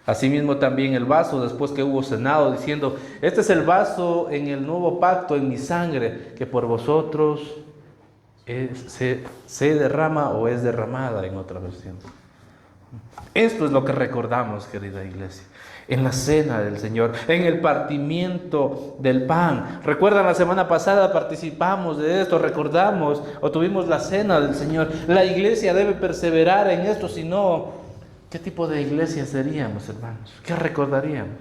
Asimismo también el vaso, después que hubo cenado, diciendo: este es el vaso en el nuevo pacto en mi sangre, que por vosotros se derrama o es derramada, en otra versión. Esto es lo que recordamos, querida iglesia, en la cena del Señor, en el partimiento del pan. Recuerdan, la semana pasada participamos de esto, recordamos o tuvimos la cena del Señor. La iglesia debe perseverar en esto, si no, ¿qué tipo de iglesia seríamos, hermanos? ¿Qué recordaríamos?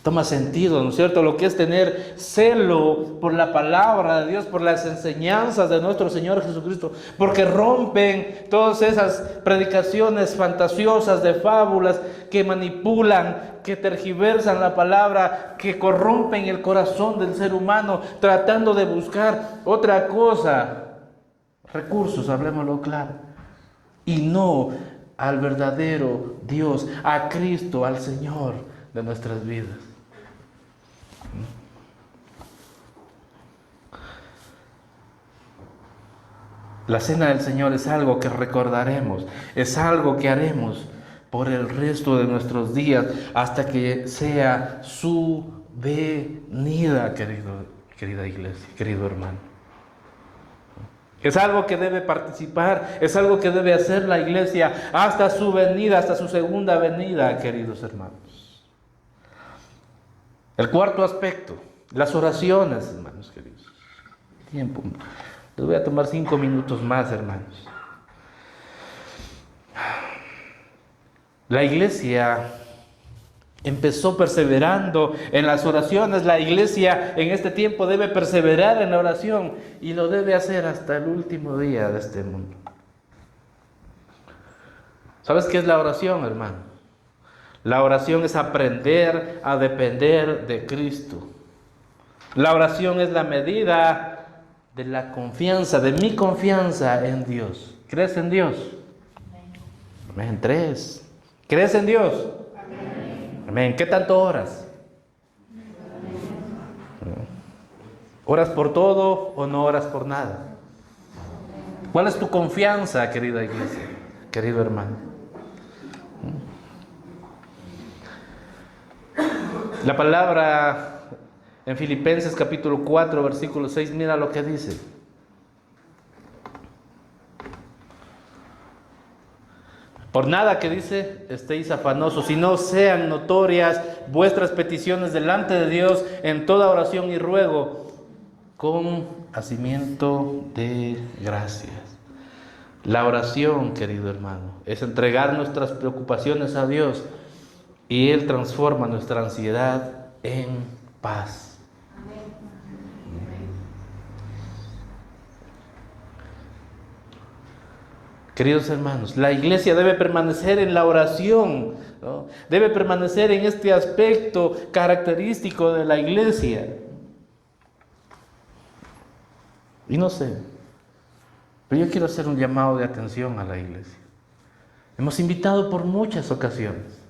Toma sentido, ¿no es cierto? Lo que es tener celo por la palabra de Dios, por las enseñanzas de nuestro Señor Jesucristo, porque rompen todas esas predicaciones fantasiosas de fábulas que manipulan, que tergiversan la palabra, que corrompen el corazón del ser humano, tratando de buscar otra cosa, recursos, hablemoslo claro, y no al verdadero Dios, a Cristo, al Señor de nuestras vidas. La cena del Señor es algo que recordaremos, es algo que haremos por el resto de nuestros días hasta que sea su venida, querida iglesia, querido hermano. Es algo que debe participar, es algo que debe hacer la iglesia hasta su venida, hasta su segunda venida, queridos hermanos. El cuarto aspecto, las oraciones, hermanos queridos. Tiempo. Les voy a tomar 5 minutos más, hermanos. La iglesia empezó perseverando en las oraciones. La iglesia en este tiempo debe perseverar en la oración y lo debe hacer hasta el último día de este mundo. ¿Sabes qué es la oración, hermano? La oración es aprender a depender de Cristo. La oración es la medida de la confianza, de mi confianza en Dios. ¿Crees en Dios? Amén. 3. ¿Crees en Dios? Amén. ¿Qué tanto oras? ¿Oras por todo o no oras por nada? ¿Cuál es tu confianza, querida iglesia, querido hermano? La palabra en Filipenses capítulo 4, versículo 6, mira lo que dice. Por nada, que dice, estéis afanosos, sino sean notorias vuestras peticiones delante de Dios en toda oración y ruego, con hacimiento de gracias. La oración, querido hermano, es entregar nuestras preocupaciones a Dios y Él transforma nuestra ansiedad en paz. Queridos hermanos, la iglesia debe permanecer en la oración, ¿no? Debe permanecer en este aspecto característico de la iglesia. Y no sé, pero yo quiero hacer un llamado de atención a la iglesia. Hemos invitado por muchas ocasiones.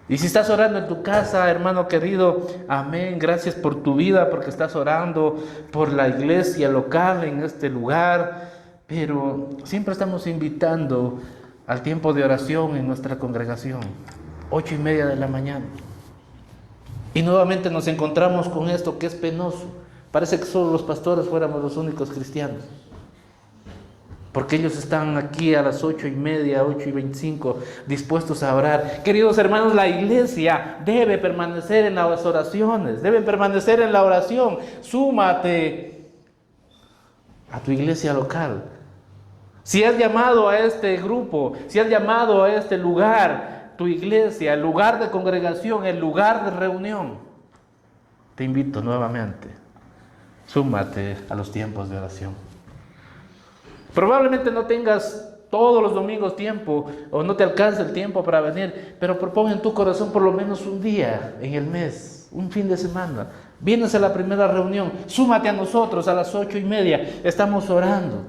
Y si estás orando en tu casa, hermano querido, amén, gracias por tu vida, porque estás orando por la iglesia local en este lugar. Pero siempre estamos invitando al tiempo de oración en nuestra congregación. 8:30 de la mañana. Y nuevamente nos encontramos con esto que es penoso. Parece que solo los pastores fuéramos los únicos cristianos. Porque ellos están aquí a las 8:30, 8:25, dispuestos a orar. Queridos hermanos, la iglesia debe permanecer en las oraciones, debe permanecer en la oración. Súmate a tu iglesia local. Si has llamado a este grupo, si has llamado a este lugar, tu iglesia, el lugar de congregación, el lugar de reunión, te invito nuevamente, súmate a los tiempos de oración. Probablemente no tengas todos los domingos tiempo o no te alcance el tiempo para venir, pero propon en tu corazón por lo menos un día en el mes, un fin de semana. Vienes a la primera reunión, súmate a nosotros a las 8:30. Estamos orando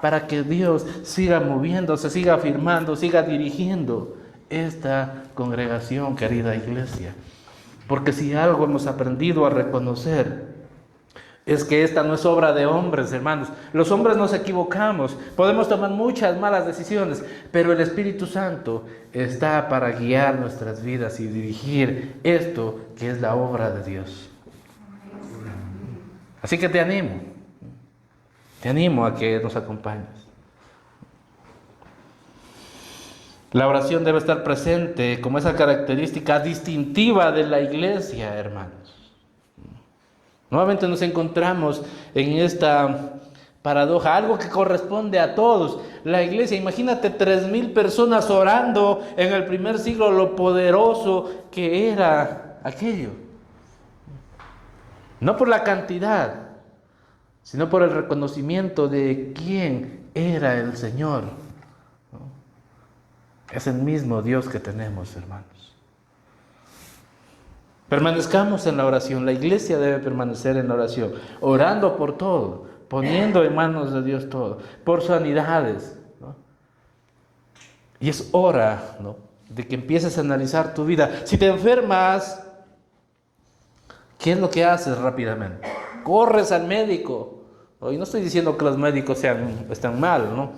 para que Dios siga moviéndose, siga afirmando, siga dirigiendo esta congregación, querida iglesia. Porque si algo hemos aprendido a reconocer, es que esta no es obra de hombres, hermanos. Los hombres nos equivocamos, podemos tomar muchas malas decisiones, pero el Espíritu Santo está para guiar nuestras vidas y dirigir esto que es la obra de Dios. Así que te animo a que nos acompañes. La oración debe estar presente como esa característica distintiva de la iglesia, hermanos. Nuevamente nos encontramos en esta paradoja, algo que corresponde a todos. La iglesia, imagínate 3,000 personas orando en el primer siglo, lo poderoso que era aquello. No por la cantidad, sino por el reconocimiento de quién era el Señor. Es el mismo Dios que tenemos, hermanos. Permanezcamos en la oración. La iglesia debe permanecer en la oración, orando por todo, poniendo en manos de Dios todo, por sanidades, ¿no? Y es hora, ¿no?, de que empieces a analizar tu vida. Si te enfermas, ¿qué es lo que haces rápidamente? Corres al médico. Y no estoy diciendo que los médicos están mal, ¿no?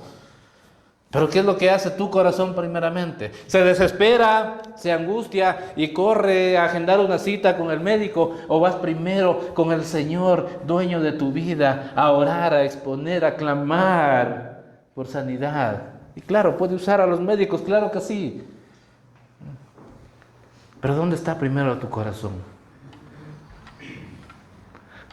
Pero ¿qué es lo que hace tu corazón primeramente? Se desespera, se angustia y corre a agendar una cita con el médico, o vas primero con el Señor, dueño de tu vida, a orar, a exponer, a clamar por sanidad. Y claro, puede usar a los médicos, claro que sí. Pero ¿dónde está primero tu corazón?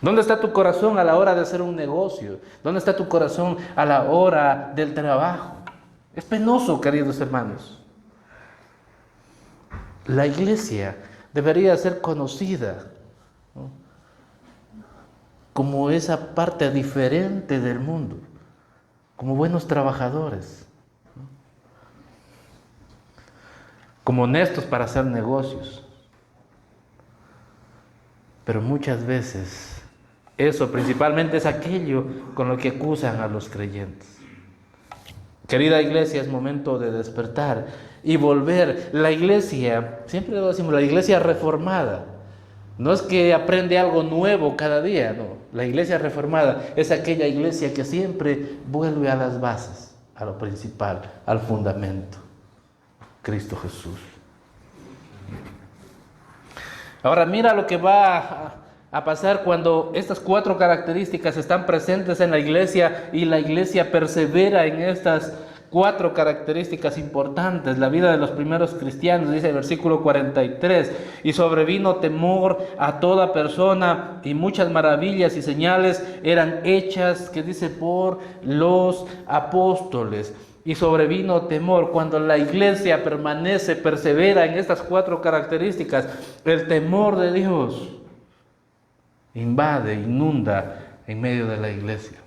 ¿Dónde está tu corazón a la hora de hacer un negocio? ¿Dónde está tu corazón a la hora del trabajo? Es penoso, queridos hermanos. La iglesia debería ser conocida, ¿no?, como esa parte diferente del mundo, como buenos trabajadores, ¿no?, como honestos para hacer negocios. Pero muchas veces eso principalmente es aquello con lo que acusan a los creyentes. Querida iglesia, es momento de despertar y volver. La iglesia, siempre lo decimos, la iglesia reformada, no es que aprende algo nuevo cada día, no. La iglesia reformada es aquella iglesia que siempre vuelve a las bases, a lo principal, al fundamento, Cristo Jesús. Ahora mira lo que va a pasar cuando estas 4 características están presentes en la iglesia y la iglesia persevera en estas 4 características importantes. La vida de los primeros cristianos, dice el versículo 43, y sobrevino temor a toda persona, y muchas maravillas y señales eran hechas, que dice, por los apóstoles. Y sobrevino temor. Cuando la iglesia permanece, persevera en estas 4 características, el temor de Dios invade, inunda en medio de la iglesia.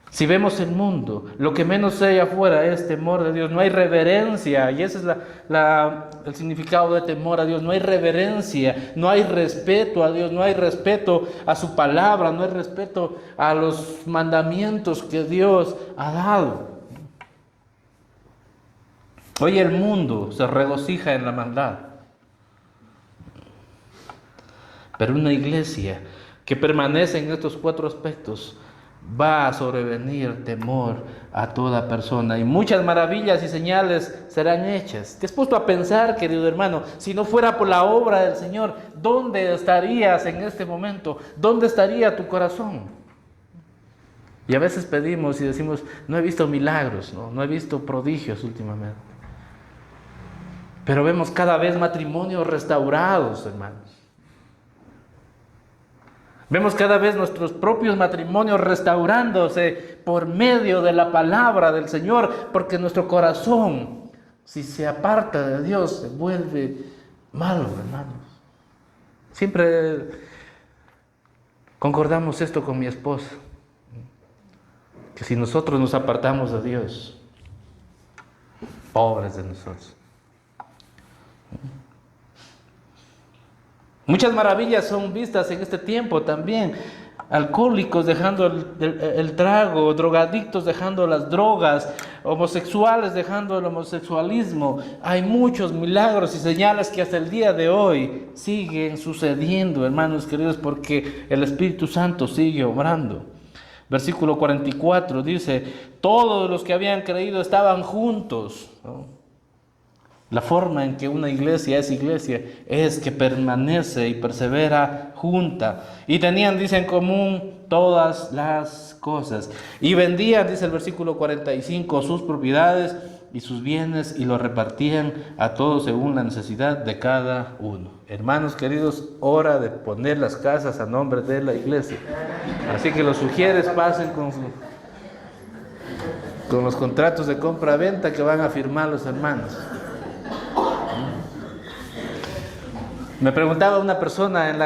Si vemos el mundo, lo que menos hay afuera es temor de Dios. No hay reverencia, y ese es el significado de temor a Dios. No hay reverencia, no hay respeto a Dios, no hay respeto a su palabra, no hay respeto a los mandamientos que Dios ha dado. Hoy el mundo se regocija en la maldad. Pero una iglesia que permanece en estos 4 aspectos va a sobrevenir temor a toda persona y muchas maravillas y señales serán hechas. ¿Te has puesto a pensar, querido hermano, si no fuera por la obra del Señor, dónde estarías en este momento? ¿Dónde estaría tu corazón? Y a veces pedimos y decimos, no he visto milagros, no he visto prodigios últimamente. Pero vemos cada vez matrimonios restaurados, hermanos. Vemos cada vez nuestros propios matrimonios restaurándose por medio de la palabra del Señor, porque nuestro corazón, si se aparta de Dios, se vuelve malo, hermanos. Siempre concordamos esto con mi esposa, que si nosotros nos apartamos de Dios, pobres de nosotros. Muchas maravillas son vistas en este tiempo también. Alcohólicos dejando el trago, drogadictos dejando las drogas, homosexuales dejando el homosexualismo. Hay muchos milagros y señales que hasta el día de hoy siguen sucediendo, hermanos queridos, porque el Espíritu Santo sigue obrando. Versículo 44 dice, todos los que habían creído estaban juntos, ¿no? La forma en que una iglesia es que permanece y persevera junta. Y tenían, dice, en común todas las cosas. Y vendían, dice el versículo 45, sus propiedades y sus bienes y los repartían a todos según la necesidad de cada uno. Hermanos queridos, hora de poner las casas a nombre de la iglesia. Así que los sugieres pasen con los contratos de compra-venta que van a firmar los hermanos. Me preguntaba una persona en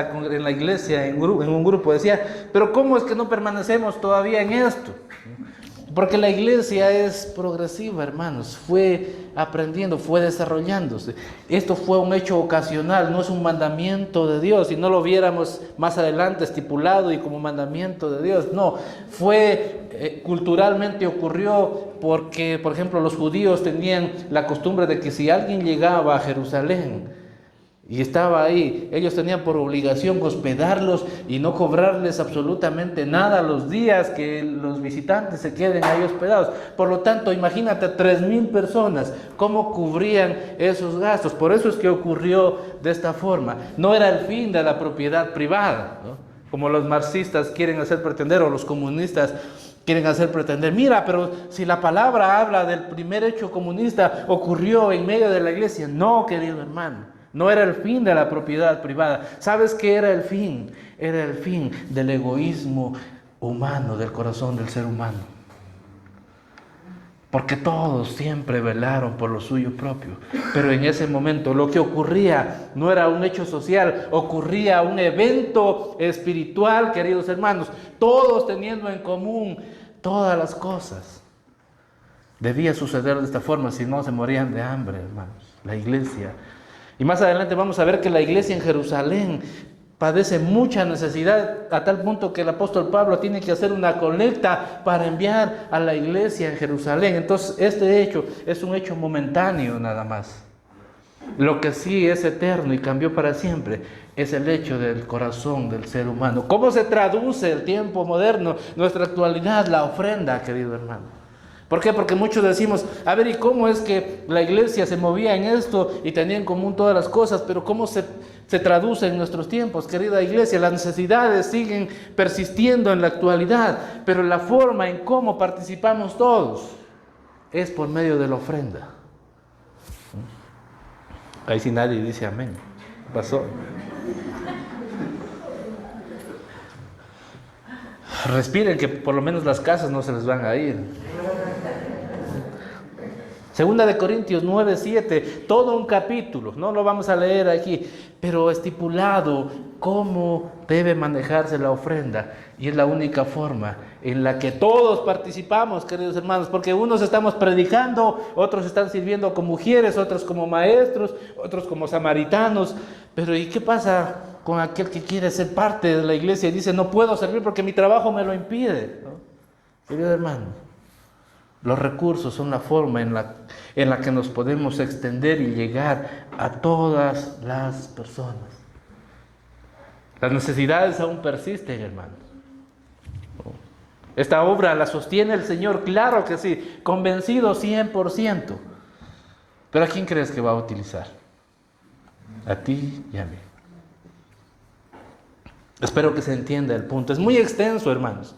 la iglesia, en un grupo, decía, pero ¿cómo es que no permanecemos todavía en esto? Porque la iglesia es progresiva, hermanos, fue aprendiendo, fue desarrollándose. Esto fue un hecho ocasional, no es un mandamiento de Dios, si no lo viéramos más adelante estipulado y como mandamiento de Dios, no, fue culturalmente ocurrió porque, por ejemplo, los judíos tenían la costumbre de que si alguien llegaba a Jerusalén, y estaba ahí, ellos tenían por obligación hospedarlos y no cobrarles absolutamente nada los días que los visitantes se queden ahí hospedados. Por lo tanto, imagínate 3,000 personas, ¿cómo cubrían esos gastos? Por eso es que ocurrió de esta forma. No era el fin de la propiedad privada, ¿no? Como los marxistas quieren hacer pretender, o los comunistas quieren hacer pretender. Mira, pero si la palabra habla del primer hecho comunista, ocurrió en medio de la iglesia. No, querido hermano. No era el fin de la propiedad privada. ¿Sabes qué era el fin? Era el fin del egoísmo humano, del corazón del ser humano. Porque todos siempre velaron por lo suyo propio. Pero en ese momento lo que ocurría no era un hecho social, ocurría un evento espiritual, queridos hermanos. Todos teniendo en común todas las cosas. Debía suceder de esta forma, si no se morían de hambre, hermanos. La iglesia. Y más adelante vamos a ver que la iglesia en Jerusalén padece mucha necesidad, a tal punto que el apóstol Pablo tiene que hacer una colecta para enviar a la iglesia en Jerusalén. Entonces, este hecho es un hecho momentáneo nada más. Lo que sí es eterno y cambió para siempre es el hecho del corazón del ser humano. ¿Cómo se traduce el tiempo moderno, nuestra actualidad, la ofrenda, querido hermano? ¿Por qué? Porque muchos decimos, a ver, ¿y cómo es que la iglesia se movía en esto y tenía en común todas las cosas? Pero ¿cómo se traduce en nuestros tiempos, querida iglesia? Las necesidades siguen persistiendo en la actualidad, pero la forma en cómo participamos todos es por medio de la ofrenda. Ahí sí nadie dice amén. ¿Qué pasó? Respiren, que por lo menos las casas no se les van a ir. Segunda de Corintios 9:7, todo un capítulo, no lo vamos a leer aquí, pero estipulado cómo debe manejarse la ofrenda. Y es la única forma en la que todos participamos, queridos hermanos, porque unos estamos predicando, otros están sirviendo como mujeres, otros como maestros, otros como samaritanos. Pero ¿y qué pasa con aquel que quiere ser parte de la iglesia y dice, no puedo servir porque mi trabajo me lo impide? ¿No? Querido hermano, los recursos son la forma en la que nos podemos extender y llegar a todas las personas. Las necesidades aún persisten, hermanos. Esta obra la sostiene el Señor, claro que sí, convencido 100%. Pero ¿a quién crees que va a utilizar? A ti y a mí. Espero que se entienda el punto. Es muy extenso, hermanos,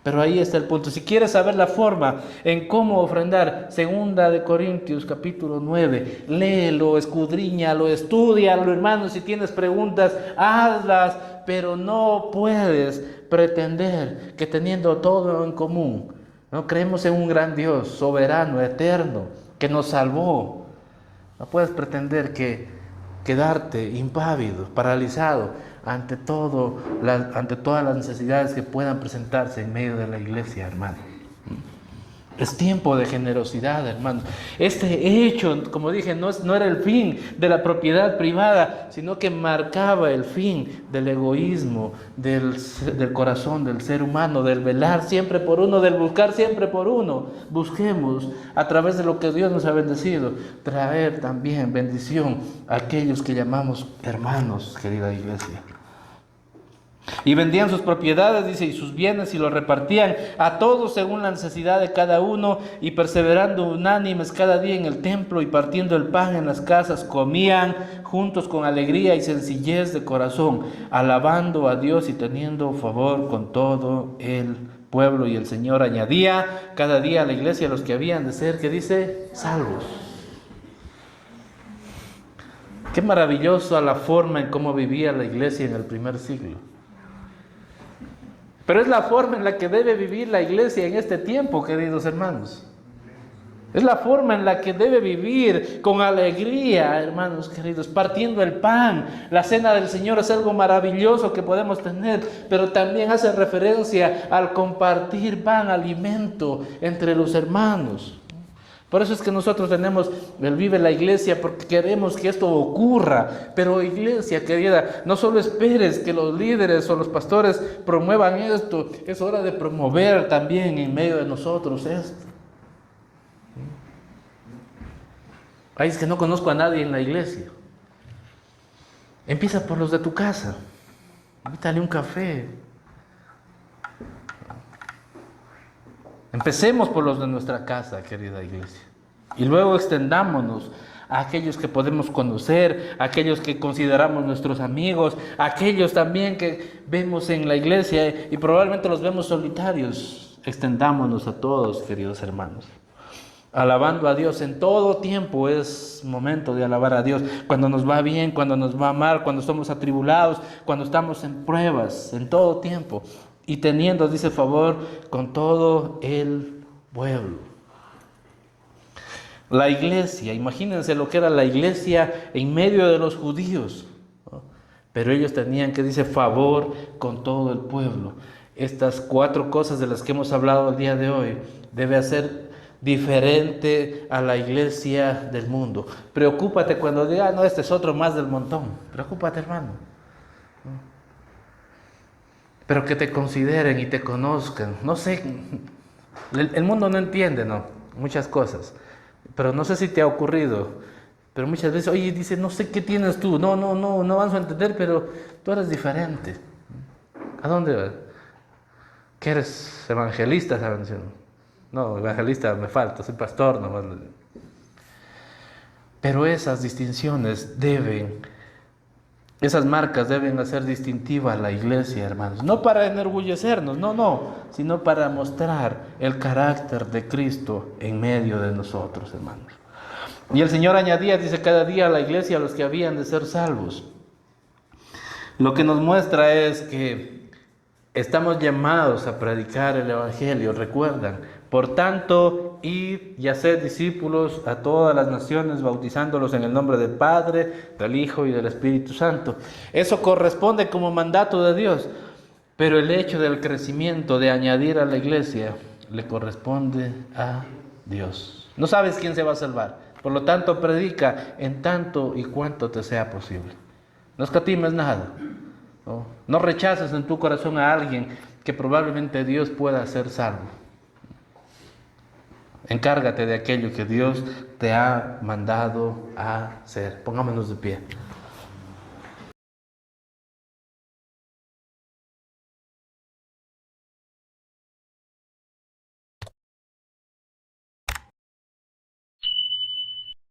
pero ahí está el punto. Si quieres saber la forma en cómo ofrendar, 2 Corintios capítulo 9, léelo, escudriñalo, estúdialo, hermanos. Si tienes preguntas, hazlas, pero no puedes pretender que teniendo todo en común, no creemos en un gran Dios, soberano, eterno, que nos salvó. No puedes pretender quedarte impávido, paralizado ante todas las necesidades que puedan presentarse en medio de la iglesia, hermano. Es tiempo de generosidad, hermano. Este hecho, como dije, no era el fin de la propiedad privada, sino que marcaba el fin del egoísmo, del corazón del ser humano, del velar siempre por uno, del buscar siempre por uno. Busquemos, a través de lo que Dios nos ha bendecido, traer también bendición a aquellos que llamamos hermanos, querida iglesia. Y vendían sus propiedades, dice, y sus bienes, y los repartían a todos según la necesidad de cada uno, y perseverando unánimes cada día en el templo y partiendo el pan en las casas, comían juntos con alegría y sencillez de corazón, alabando a Dios y teniendo favor con todo el pueblo. Y el Señor añadía cada día a la iglesia los que habían de ser, que dice, salvos. Qué maravillosa la forma en cómo vivía la iglesia en el primer siglo. Pero es la forma en la que debe vivir la iglesia en este tiempo, queridos hermanos. Es la forma en la que debe vivir con alegría, hermanos queridos, partiendo el pan. La cena del Señor es algo maravilloso que podemos tener, pero también hace referencia al compartir pan, alimento entre los hermanos. Por eso es que nosotros tenemos el Vive la Iglesia, porque queremos que esto ocurra. Pero iglesia querida, no solo esperes que los líderes o los pastores promuevan esto, es hora de promover también en medio de nosotros esto. Ay, es que no conozco a nadie en la iglesia. Empieza por los de tu casa, invítale un café. Empecemos por los de nuestra casa, querida iglesia, y luego extendámonos a aquellos que podemos conocer, a aquellos que consideramos nuestros amigos, a aquellos también que vemos en la iglesia y probablemente los vemos solitarios. Extendámonos a todos, queridos hermanos. Alabando a Dios en todo tiempo es momento de alabar a Dios. Cuando nos va bien, cuando nos va mal, cuando estamos atribulados, cuando estamos en pruebas, en todo tiempo. Y teniendo, dice, favor con todo el pueblo. La iglesia, imagínense lo que era la iglesia en medio de los judíos, ¿no? Pero ellos tenían, que dice, favor con todo el pueblo. Estas 4 cosas de las que hemos hablado el día de hoy debe hacer diferente a la iglesia del mundo. Preocúpate cuando diga, no, este es otro más del montón. Preocúpate, hermano. Pero que te consideren y te conozcan. No sé, el mundo no entiende, ¿no? Muchas cosas. Pero no sé si te ha ocurrido. Pero muchas veces, oye, dice, no sé qué tienes tú. No vamos a entender, pero tú eres diferente. ¿A dónde vas? ¿Qué eres? Evangelista, ¿saben? No, evangelista me falta, soy pastor nomás. Pero esas distinciones esas marcas deben hacer distintiva a la iglesia, hermanos. No para enorgullecernos, sino para mostrar el carácter de Cristo en medio de nosotros, hermanos. Y el Señor añadía, dice, cada día a la iglesia a los que habían de ser salvos. Lo que nos muestra es que estamos llamados a predicar el Evangelio, recuerdan. Por tanto, id y haced discípulos a todas las naciones, bautizándolos en el nombre del Padre, del Hijo y del Espíritu Santo. Eso corresponde como mandato de Dios, pero el hecho del crecimiento, de añadir a la iglesia, le corresponde a Dios. No sabes quién se va a salvar, por lo tanto predica en tanto y cuanto te sea posible. No escatimes nada, no rechaces en tu corazón a alguien que probablemente Dios pueda hacer salvo. Encárgate de aquello que Dios te ha mandado a hacer. Pongámonos de pie.